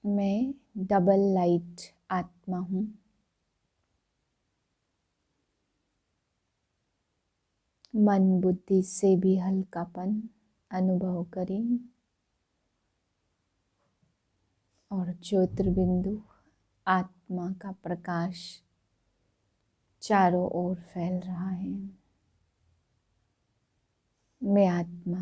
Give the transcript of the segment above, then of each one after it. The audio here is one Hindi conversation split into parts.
मैं डबल लाइट आत्मा हूँ। मन बुद्धि से भी हल्कापन अनुभव करें और ज्योतिर्बिंदु आत्मा का प्रकाश चारों ओर फैल रहा है। मैं आत्मा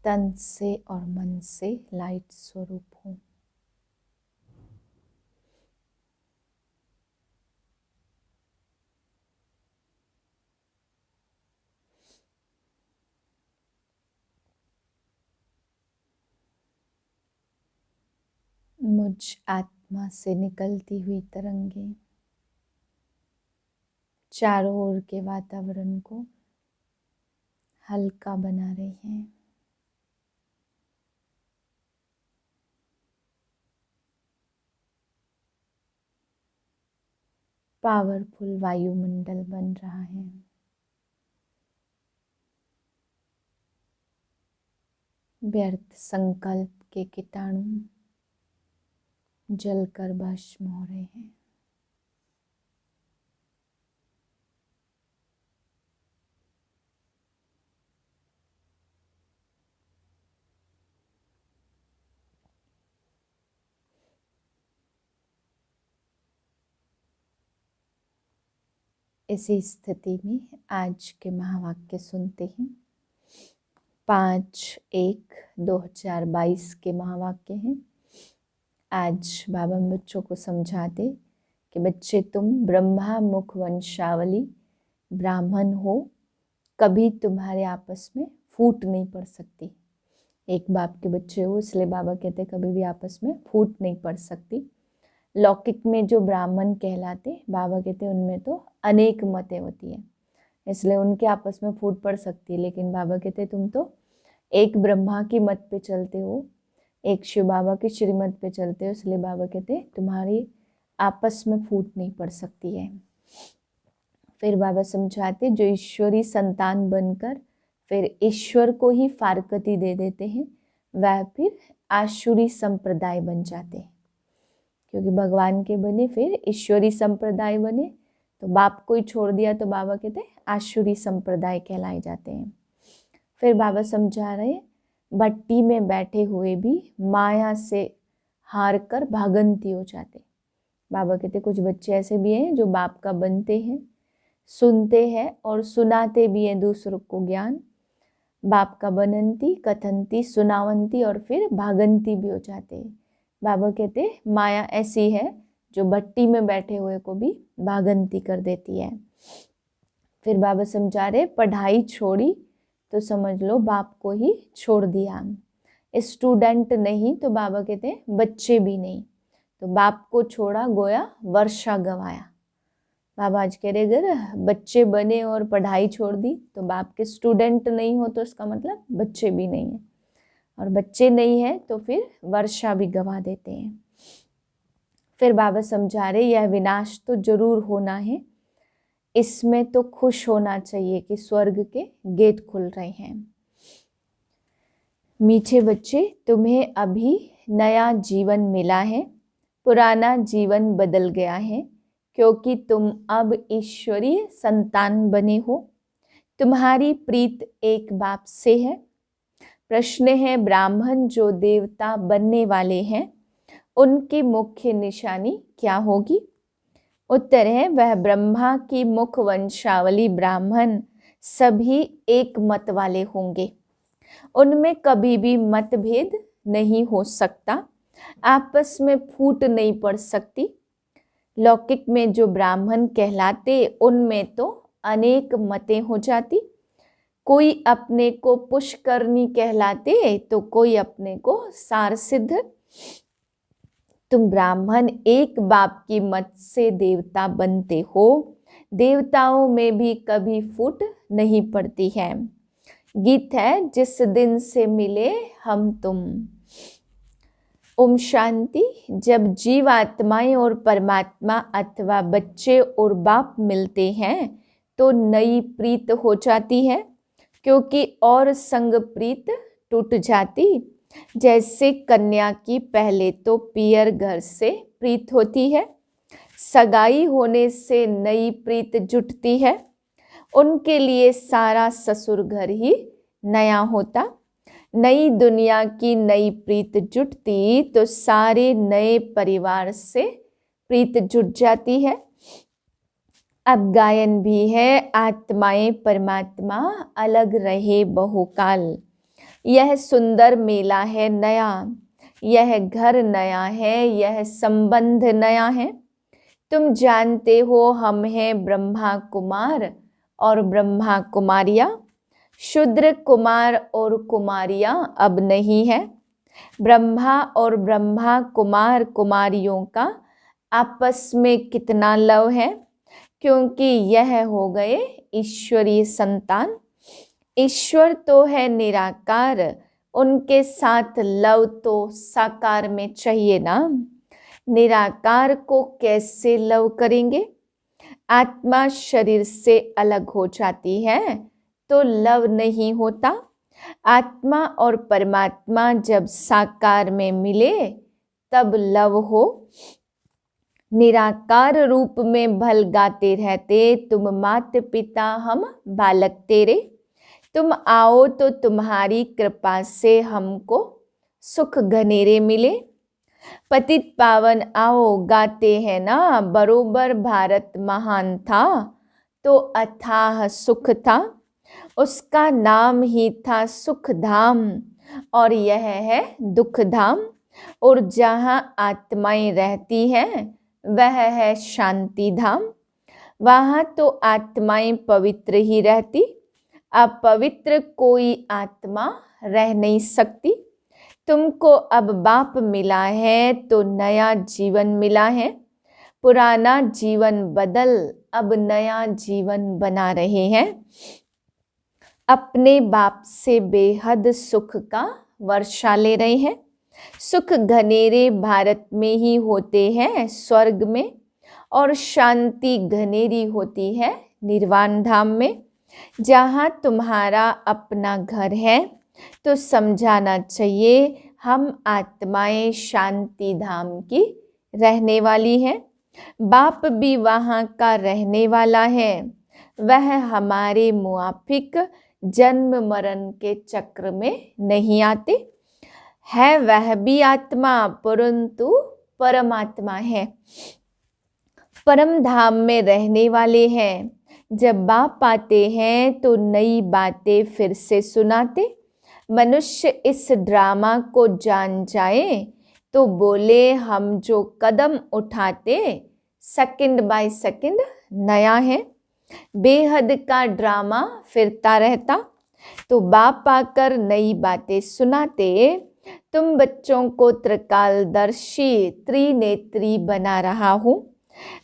तन से और मन से लाइट स्वरूप हूँ। मुझ आत्मा से निकलती हुई तरंगें चारों ओर के वातावरण को हल्का बना रही हैं। पावरफुल वायुमंडल बन रहा है। व्यर्थ संकल्प के कीटाणु जलकर भस्म हो रहे हैं। इसी स्थिति में आज के महावाक्य सुनते हैं। 5/1/2022 के महावाक्य हैं। आज बाबा बच्चों को समझाते कि बच्चे तुम ब्रह्मा मुख वंशावली ब्राह्मण हो, कभी तुम्हारे आपस में फूट नहीं पड़ सकती। एक बाप के बच्चे हो इसलिए बाबा कहते कभी भी आपस में फूट नहीं पड़ सकती। लौकिक में जो ब्राह्मण कहलाते बाबा कहते उनमें तो अनेक मतें होती है, इसलिए उनके आपस में फूट पड़ सकती है। लेकिन बाबा कहते तुम तो एक ब्रह्मा की मत पे चलते हो, एक शिव बाबा की श्रीमत पे चलते हो, इसलिए बाबा कहते तुम्हारी आपस में फूट नहीं पड़ सकती है। फिर बाबा समझाते जो ईश्वरी संतान बनकर फिर ईश्वर को ही फारकती दे देते हैं वह फिर आसुरी संप्रदाय बन जाते हैं, क्योंकि भगवान के बने फिर ईश्वरी संप्रदाय बने तो बाप को ही छोड़ दिया तो बाबा कहते हैं आसुरी संप्रदाय कहलाए जाते हैं। फिर बाबा समझा रहे भट्टी में बैठे हुए भी माया से हार कर भागंती हो जाते। बाबा कहते कुछ बच्चे ऐसे भी हैं जो बाप का बनते हैं, सुनते हैं और सुनाते भी हैं दूसरों को ज्ञान। बाप का बनंती कथंती सुनावंती और फिर भागंती भी हो जाते हैं। बाबा कहते माया ऐसी है जो भट्टी में बैठे हुए को भी भागंती कर देती है। फिर बाबा समझा रहे पढ़ाई छोड़ी तो समझ लो बाप को ही छोड़ दिया। स्टूडेंट नहीं तो बाबा कहते हैं बच्चे भी नहीं, तो बाप को छोड़ा गोया वर्षा गवाया। बाबा आज कह रहे अगर बच्चे बने और पढ़ाई छोड़ दी तो बाप के स्टूडेंट नहीं हो तो इसका मतलब बच्चे भी नहीं है, और बच्चे नहीं है तो फिर वर्षा भी गवा देते हैं। फिर बाबा समझा रहे यह विनाश तो जरूर होना है, इसमें तो खुश होना चाहिए कि स्वर्ग के गेट खुल रहे हैं। मीठे बच्चे तुम्हें अभी नया जीवन मिला है, पुराना जीवन बदल गया है क्योंकि तुम अब ईश्वरीय संतान बने हो। तुम्हारी प्रीत एक बाप से है। प्रश्न है ब्राह्मण जो देवता बनने वाले हैं उनकी मुख्य निशानी क्या होगी? उत्तर है वह ब्रह्मा की मुख वंशावली ब्राह्मण सभी एक मत वाले होंगे, उनमें कभी भी मतभेद नहीं हो सकता, आपस में फूट नहीं पड़ सकती। लौकिक में जो ब्राह्मण कहलाते उनमें तो अनेक मतें हो जाती, कोई अपने को पुष्करनी कहलाते तो कोई अपने को सार सिद्ध। तुम ब्राह्मण एक बाप की मत से देवता बनते हो, देवताओं में भी कभी फूट नहीं पड़ती है। गीत है जिस दिन से मिले हम तुम। ओम शांति। जब जीवात्माएं और परमात्मा अथवा बच्चे और बाप मिलते हैं तो नई प्रीत हो जाती है, क्योंकि और संग प्रीत टूट जाती जैसे कन्या की पहले तो पियर घर से प्रीत होती है, सगाई होने से नई प्रीत जुटती है, उनके लिए सारा ससुर घर ही नया होता। नई दुनिया की नई प्रीत जुटती तो सारे नए परिवार से प्रीत जुट जाती है। अब गायन भी है, आत्माएं परमात्मा अलग रहे बहुकाल। यह सुंदर मेला है नया, यह घर नया है, यह संबंध नया है। तुम जानते हो हम हैं ब्रह्मा कुमार और ब्रह्मा कुमारियाँ। शूद्र कुमार और कुमारियाँ अब नहीं है। ब्रह्मा और ब्रह्मा कुमार कुमारियों का आपस में कितना लव है, क्योंकि यह हो गए ईश्वरीय संतान। ईश्वर तो है निराकार, उनके साथ लव तो साकार में चाहिए ना। निराकार को कैसे लव करेंगे? आत्मा शरीर से अलग हो जाती है तो लव नहीं होता। आत्मा और परमात्मा जब साकार में मिले तब लव हो। निराकार रूप में भल गाते रहते, तुम मात पिता हम बालक तेरे। तुम आओ तो तुम्हारी कृपा से हमको सुख घनेरे मिले। पतित पावन आओ गाते हैं ना, बरोबर भारत महान था तो अथाह सुख था। उसका नाम ही था सुख धाम और यह है दुख धाम। और जहाँ आत्माएं रहती हैं वह है शांति धाम। वहाँ तो आत्माएं पवित्र ही रहती, अपवित्र कोई आत्मा रह नहीं सकती। तुमको अब बाप मिला है तो नया जीवन मिला है। पुराना जीवन बदल अब नया जीवन बना रहे हैं। अपने बाप से बेहद सुख का वर्षा ले रहे हैं। सुख घनेरे भारत में ही होते हैं स्वर्ग में, और शांति घनेरी होती है निर्वाण धाम में। जहाँ तुम्हारा अपना घर है तो समझाना चाहिए हम आत्माएं शांति धाम की रहने वाली हैं। बाप भी वहाँ का रहने वाला है। वह हमारे मुआफिक जन्म मरण के चक्र में नहीं आते। है वह भी आत्मा परंतु परमात्मा है, परम धाम में रहने वाले हैं। जब बाप आते हैं तो नई बातें फिर से सुनाते। मनुष्य इस ड्रामा को जान जाए तो बोले हम जो कदम उठाते सेकंड बाय सेकंड नया है। बेहद का ड्रामा फिरता रहता तो बाप आकर नई बातें सुनाते। तुम बच्चों को त्रिकालदर्शी त्रिनेत्री बना रहा हूँ।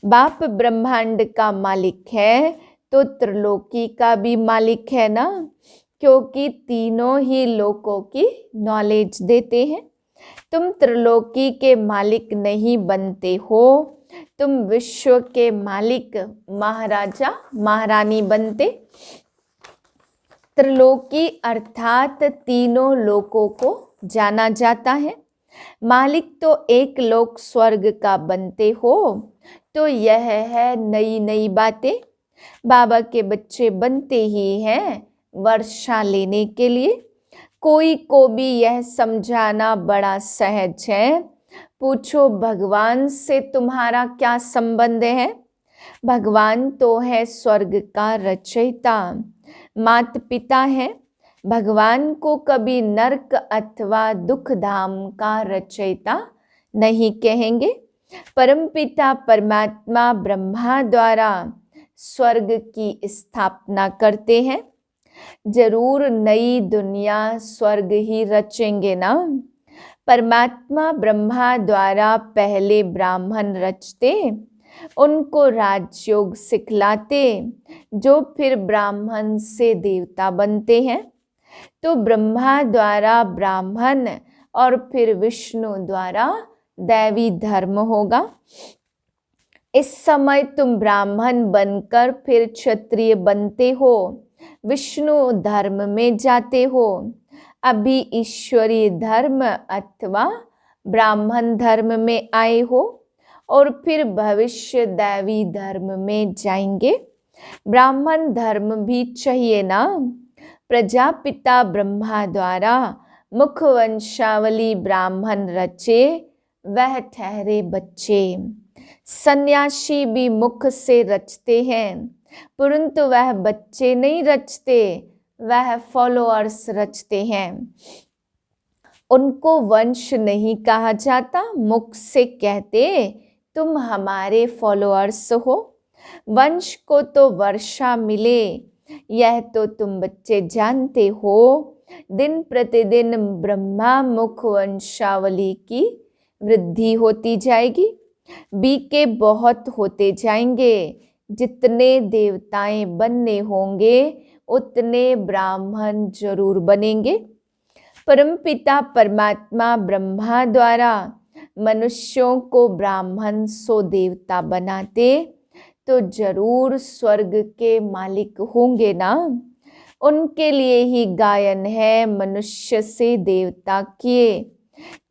बाप ब्रह्मांड का मालिक है तो त्रिलोकी का भी मालिक है ना, क्योंकि तीनों ही लोकों की नॉलेज देते हैं। तुम त्रिलोकी के मालिक नहीं बनते हो, तुम विश्व के मालिक महाराजा महारानी बनते। त्रिलोकी अर्थात तीनों लोकों को जाना जाता है। मालिक तो एक लोक स्वर्ग का बनते हो, तो यह है नई नई बातें। बाबा के बच्चे बनते ही हैं वर्षा लेने के लिए। कोई को भी यह समझाना बड़ा सहज है। पूछो भगवान से तुम्हारा क्या संबंध है? भगवान तो है स्वर्ग का रचयिता, मात पिता है। भगवान को कभी नरक अथवा दुख धाम का रचयिता नहीं कहेंगे। परमपिता परमात्मा ब्रह्मा द्वारा स्वर्ग की स्थापना करते हैं। जरूर नई दुनिया स्वर्ग ही रचेंगे ना। परमात्मा ब्रह्मा द्वारा पहले ब्राह्मण रचते, उनको राजयोग सिखलाते, जो फिर ब्राह्मण से देवता बनते हैं। तो ब्रह्मा द्वारा ब्राह्मण और फिर विष्णु द्वारा दैवी धर्म होगा। इस समय तुम ब्राह्मण बनकर फिर क्षत्रिय बनते हो, विष्णु धर्म में जाते हो। अभी ईश्वरीय धर्म अथवा ब्राह्मण धर्म में आए हो और फिर भविष्य दैवी धर्म में जाएंगे। ब्राह्मण धर्म भी चाहिए ना। प्रजापिता ब्रह्मा द्वारा मुख वंशावली ब्राह्मण रचे, वह ठहरे बच्चे। सन्यासी भी मुख से रचते हैं, परंतु वह बच्चे नहीं रचते, वह फॉलोअर्स रचते हैं। उनको वंश नहीं कहा जाता, मुख से कहते तुम हमारे फॉलोअर्स हो। वंश को तो वर्षा मिले, यह तो तुम बच्चे जानते हो। दिन प्रतिदिन ब्रह्मा मुख वंशावली की वृद्धि होती जाएगी। बीके बहुत होते जाएंगे। जितने देवताएं बनने होंगे उतने ब्राह्मण जरूर बनेंगे। परमपिता परमात्मा ब्रह्मा द्वारा मनुष्यों को ब्राह्मण सो देवता बनाते तो जरूर स्वर्ग के मालिक होंगे ना। उनके लिए ही गायन है, मनुष्य से देवता किए।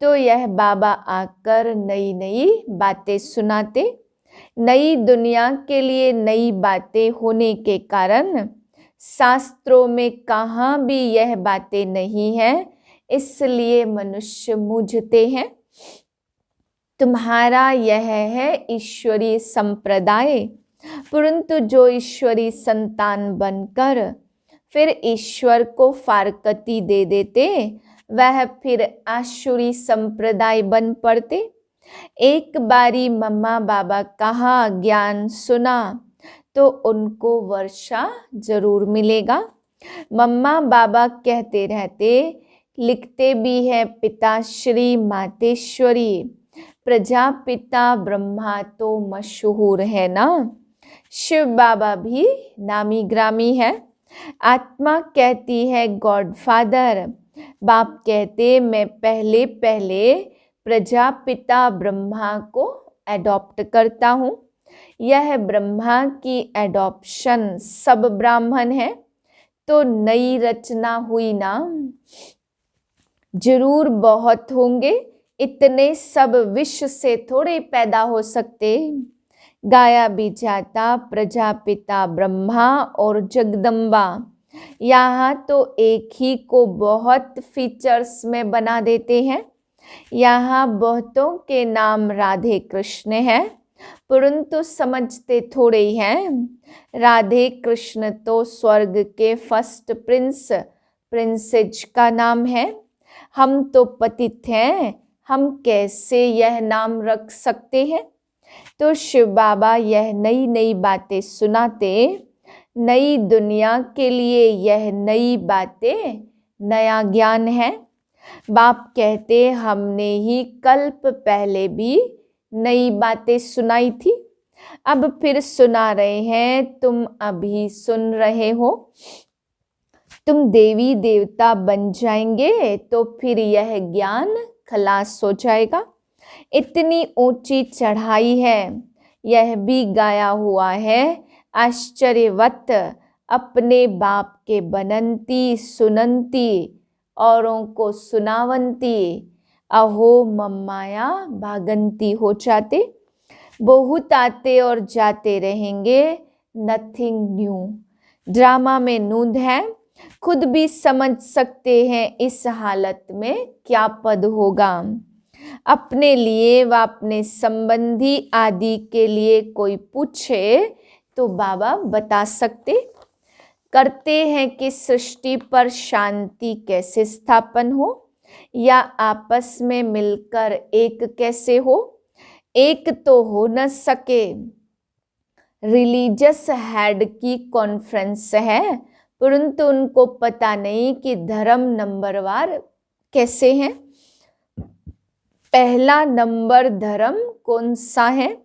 तो यह बाबा आकर नई नई बातें सुनाते। नई दुनिया के लिए नई बातें होने के कारण शास्त्रों में कहाँ भी यह बातें नहीं है, इसलिए मनुष्य मूझते हैं। तुम्हारा यह है ईश्वरीय संप्रदाय, परंतु जो ईश्वरी संतान बनकर फिर ईश्वर को फारकती दे देते, वह फिर आसुरी संप्रदाय बन पड़ते। एक बारी मम्मा बाबा कहा ज्ञान सुना तो उनको वर्षा जरूर मिलेगा। मम्मा बाबा कहते रहते, लिखते भी है पिताश्री मातेश्वरी, प्रजापिता ब्रह्मा तो मशहूर है ना। शिव बाबा भी नामी ग्रामी है। आत्मा कहती है गॉडफादर, बाप कहते मैं पहले पहले प्रजापिता ब्रह्मा को एडॉप्ट करता हूँ। यह ब्रह्मा की एडॉप्शन सब ब्राह्मण है, तो नई रचना हुई ना। जरूर बहुत होंगे, इतने सब विश्व से थोड़े पैदा हो सकते। गाया भी जाता प्रजापिता ब्रह्मा और जगदम्बा, यहाँ तो एक ही को बहुत फीचर्स में बना देते हैं। यहाँ बहुतों के नाम राधे कृष्ण है, परंतु समझते थोड़े ही हैं। राधे कृष्ण तो स्वर्ग के फर्स्ट प्रिंसेज का नाम है। हम तो पतित हैं, हम कैसे यह नाम रख सकते हैं। तो शिव बाबा यह नई नई बातें सुनाते। नई दुनिया के लिए यह नई बातें नया ज्ञान है। बाप कहते हमने ही कल्प पहले भी नई बातें सुनाई थी, अब फिर सुना रहे हैं, तुम अभी सुन रहे हो। तुम देवी देवता बन जाएंगे तो फिर यह ज्ञान खलास हो जाएगा। इतनी ऊंची चढ़ाई है, यह भी गाया हुआ है आश्चर्यवत, अपने बाप के बनंती सुनंती औरों को सुनावंती, अहो मम्माया भागंती हो जाते। बहुत आते और जाते रहेंगे, नथिंग न्यू। ड्रामा में नूंद है, खुद भी समझ सकते हैं इस हालत में क्या पद होगा। अपने लिए व अपने संबंधी आदि के लिए कोई पूछे तो बाबा बता सकते। करते हैं कि सृष्टि पर शांति कैसे स्थापन हो, या आपस में मिलकर एक कैसे हो। एक तो हो न सके। रिलीजियस हेड की कॉन्फ्रेंस है, परंतु उनको पता नहीं कि धर्म नंबरवार कैसे हैं। पहला नंबर धर्म कौन सा है।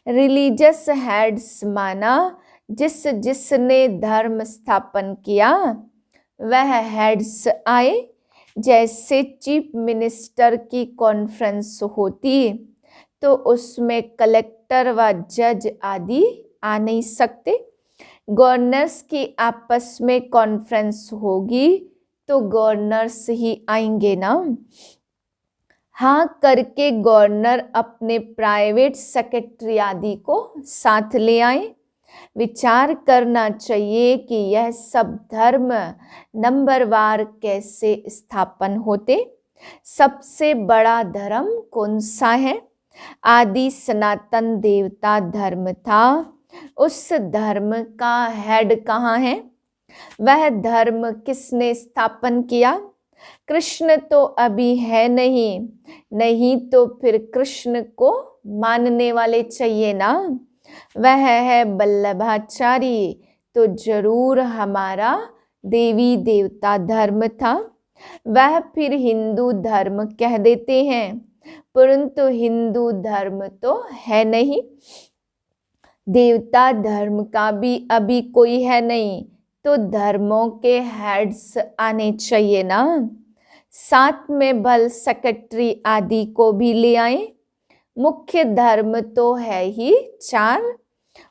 रिलीजियस हेड्स माना जिसने धर्म स्थापन किया वह हेड्स आए। जैसे चीफ मिनिस्टर की कॉन्फ्रेंस होती तो उसमें कलेक्टर व जज आदि आ नहीं सकते। गवर्नर्स की आपस में कॉन्फ्रेंस होगी तो गवर्नर्स ही आएंगे ना। हाँ करके गवर्नर अपने प्राइवेट सेक्रेटरी आदि को साथ ले आए। विचार करना चाहिए कि यह सब धर्म नंबरवार कैसे स्थापन होते। सबसे बड़ा धर्म कौन सा है? आदि सनातन देवता धर्म था। उस धर्म का हेड कहाँ है? वह धर्म किसने स्थापन किया? कृष्ण तो अभी है नहीं, नहीं तो फिर कृष्ण को मानने वाले चाहिए ना। वह है वल्लभाचारी, तो जरूर हमारा देवी देवता धर्म था। वह फिर हिंदू धर्म कह देते हैं, परंतु हिंदू धर्म तो है नहीं। देवता धर्म का भी अभी कोई है नहीं, तो धर्मों के हेड्स आने चाहिए ना। साथ में भल सेक्रेटरी आदि को भी ले आए। मुख्य धर्म तो है ही 4,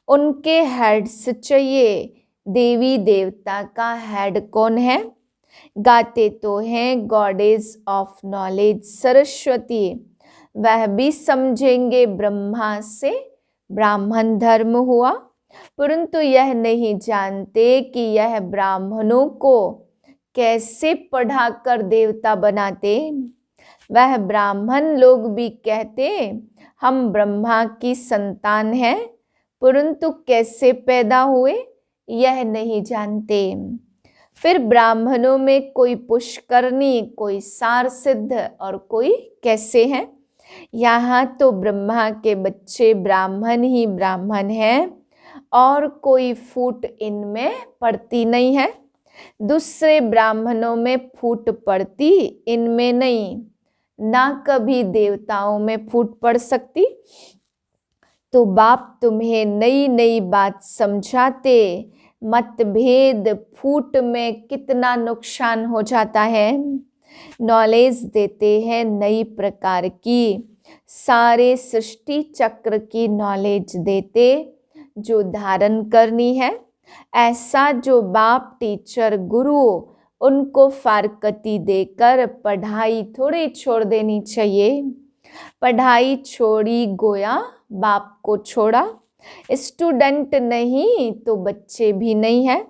उनके हेड्स चाहिए। देवी देवता का हेड कौन है? गाते तो हैं गॉडेस ऑफ नॉलेज सरस्वती। वह भी समझेंगे ब्रह्मा से ब्राह्मण धर्म हुआ, परंतु यह नहीं जानते कि यह ब्राह्मणों को कैसे पढ़ाकर देवता बनाते। वह ब्राह्मण लोग भी कहते हम ब्रह्मा की संतान हैं, परंतु कैसे पैदा हुए यह नहीं जानते। फिर ब्राह्मणों में कोई पुष्करणी, कोई सार सिद्ध और कोई कैसे है। यहाँ तो ब्रह्मा के बच्चे ब्राह्मण ही ब्राह्मण हैं और कोई फूट इनमें पड़ती नहीं है। दूसरे ब्राह्मणों में फूट पड़ती, इनमें नहीं, ना कभी देवताओं में फूट पड़ सकती। तो बाप तुम्हें नई नई बात समझाते, मतभेद फूट में कितना नुकसान हो जाता है। नॉलेज देते हैं नई प्रकार की, सारे सृष्टि चक्र की नॉलेज देते जो धारण करनी है। ऐसा जो बाप टीचर गुरु उनको फारकती देकर पढ़ाई थोड़ी छोड़ देनी चाहिए। पढ़ाई छोड़ी गोया बाप को छोड़ा। स्टूडेंट नहीं तो बच्चे भी नहीं है।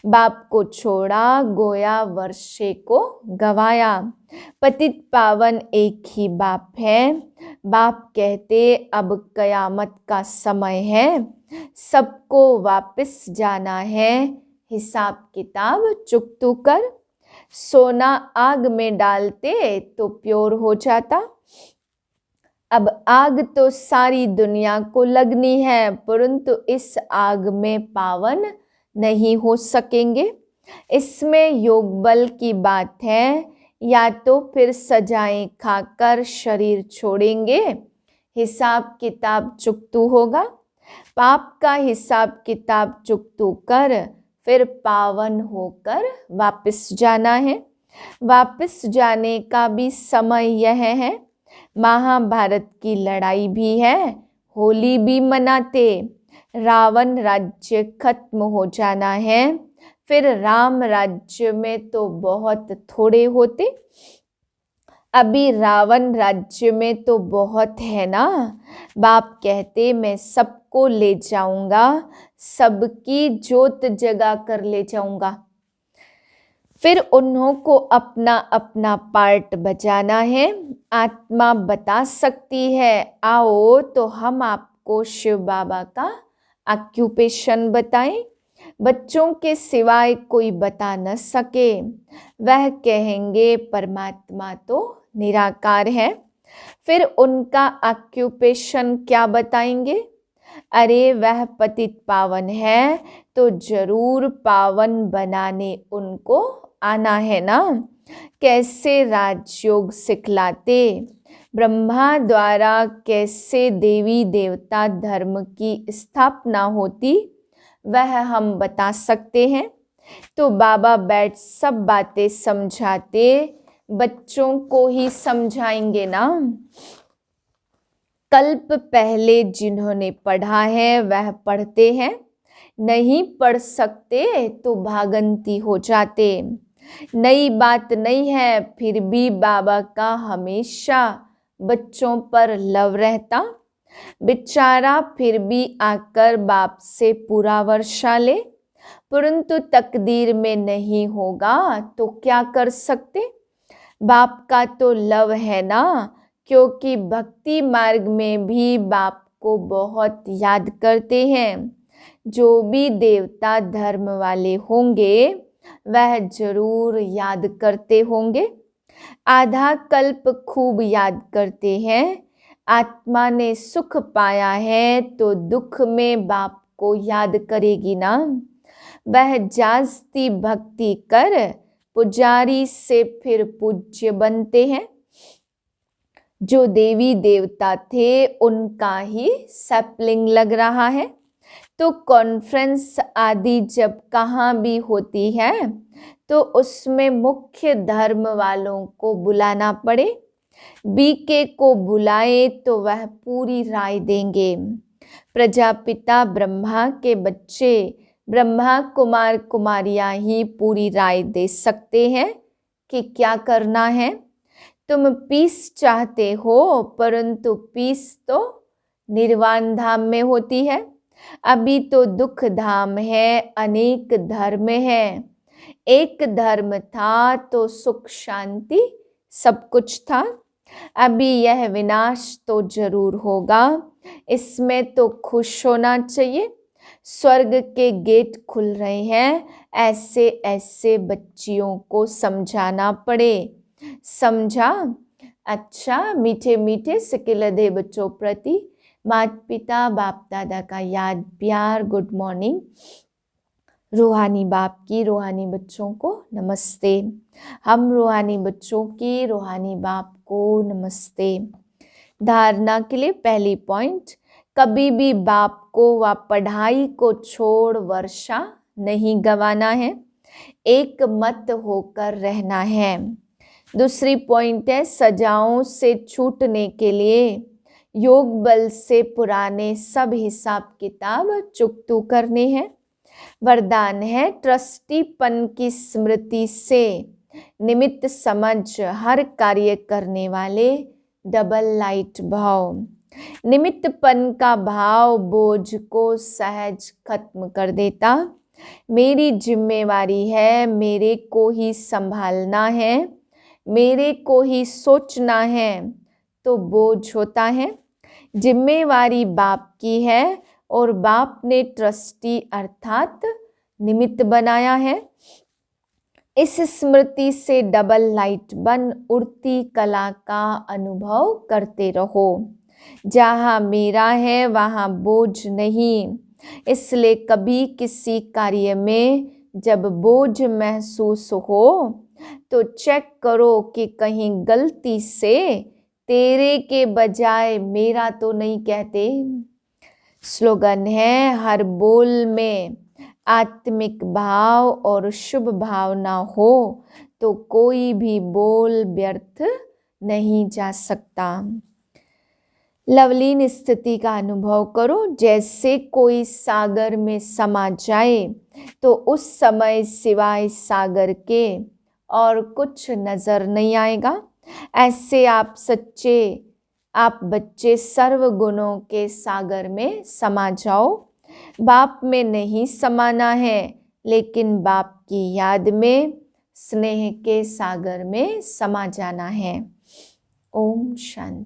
बाप को छोड़ा गोया वर्षे को गवाया। पतित पावन एक ही बाप है। बाप कहते अब कयामत का समय है, सबको वापस जाना है। हिसाब किताब चुकतू कर। सोना आग में डालते तो प्योर हो जाता। अब आग तो सारी दुनिया को लगनी है, परंतु इस आग में पावन नहीं हो सकेंगे। इसमें योग बल की बात है, या तो फिर सजाएं खाकर शरीर छोड़ेंगे, हिसाब किताब चुकतू होगा। पाप का हिसाब किताब चुकतू कर फिर पावन होकर वापस जाना है। वापस जाने का भी समय यह है। महाभारत की लड़ाई भी है, होली भी मनाते। रावण राज्य खत्म हो जाना है, फिर राम राज्य में तो बहुत थोड़े होते। अभी रावण राज्य में तो बहुत है ना। बाप कहते मैं सबको ले जाऊंगा, सबकी जोत जगा कर ले जाऊंगा। फिर उन्हों को अपना अपना पार्ट बजाना है। आत्मा बता सकती है, आओ तो हम आपको शिव बाबा का ऑक्यूपेशन बताएं। बच्चों के सिवाय कोई बता न सके। वह कहेंगे परमात्मा तो निराकार है। फिर उनका ऑक्यूपेशन क्या बताएंगे? अरे वह पतित पावन है, तो जरूर पावन बनाने उनको आना है ना। कैसे राजयोग सिखलाते, ब्रह्मा द्वारा कैसे देवी देवता धर्म की स्थापना होती, वह हम बता सकते हैं। तो बाबा बैठ सब बातें समझाते, बच्चों को ही समझाएंगे ना। कल्प पहले जिन्होंने पढ़ा है वह पढ़ते हैं, नहीं पढ़ सकते तो भागंती हो जाते। नई बात नहीं है, फिर भी बाबा का हमेशा बच्चों पर लव रहता। बेचारा फिर भी आकर बाप से पूरा वर्षा ले, परंतु तकदीर में नहीं होगा तो क्या कर सकते। बाप का तो लव है ना, क्योंकि भक्ति मार्ग में भी बाप को बहुत याद करते हैं। जो भी देवता धर्म वाले होंगे वह जरूर याद करते होंगे। आधा कल्प खूब याद करते हैं। आत्मा ने सुख पाया है तो दुख में बाप को याद करेगी ना। वह जास्ती भक्ति कर पुजारी से फिर पूज्य बनते हैं। जो देवी देवता थे उनका ही सैपलिंग लग रहा है। तो कॉन्फ्रेंस आदि जब कहाँ भी होती है तो उसमें मुख्य धर्म वालों को बुलाना पड़े। बीके को बुलाए तो वह पूरी राय देंगे। प्रजापिता ब्रह्मा के बच्चे ब्रह्मा कुमार कुमारियां ही पूरी राय दे सकते हैं कि क्या करना है। तुम पीस चाहते हो, परंतु पीस तो निर्वाण धाम में होती है। अभी तो दुख धाम है, अनेक धर्म है। एक धर्म था तो सुख शांति सब कुछ था। अभी यह विनाश तो जरूर होगा, इसमें तो खुश होना चाहिए। स्वर्ग के गेट खुल रहे हैं, ऐसे ऐसे बच्चियों को समझाना पड़े। समझा? अच्छा, मीठे मीठे सिकिलधे बच्चों प्रति माता पिता बाप दादा का याद प्यार गुड मॉर्निंग। रूहानी बाप की रूहानी बच्चों को नमस्ते। हम रूहानी बच्चों की रूहानी बाप को नमस्ते। धारणा के लिए पहली पॉइंट, कभी भी बाप को व पढ़ाई को छोड़ वर्षा नहीं गंवाना है, एक मत होकर रहना है। दूसरी पॉइंट है, सजाओं से छूटने के लिए योग बल से पुराने सब हिसाब किताब चुकतू करने हैं। वरदान है, ट्रस्टीपन की स्मृति से निमित्त समझ हर कार्य करने वाले डबल लाइट भाव। निमित्तपन का भाव बोझ को सहज खत्म कर देता। मेरी जिम्मेवारी है, मेरे को ही संभालना है, मेरे को ही सोचना है, तो बोझ होता है। जिम्मेवारी बाप की है और बाप ने ट्रस्टी अर्थात निमित्त बनाया है। इस स्मृति से डबल लाइट बन उड़ती कला का अनुभव करते रहो। जहाँ मेरा है वहाँ बोझ नहीं। इसलिए कभी किसी कार्य में जब बोझ महसूस हो तो चेक करो कि कहीं गलती से तेरे के बजाय मेरा तो नहीं कहते। स्लोगन है, हर बोल में आत्मिक भाव और शुभ भावना हो तो कोई भी बोल व्यर्थ नहीं जा सकता। लवलीन स्थिति का अनुभव करो। जैसे कोई सागर में समा जाए तो उस समय सिवाय सागर के और कुछ नजर नहीं आएगा। ऐसे आप बच्चे सर्व गुणों के सागर में समा जाओ। बाप में नहीं समाना है, लेकिन बाप की याद में स्नेह के सागर में समा जाना है। ओम शांति।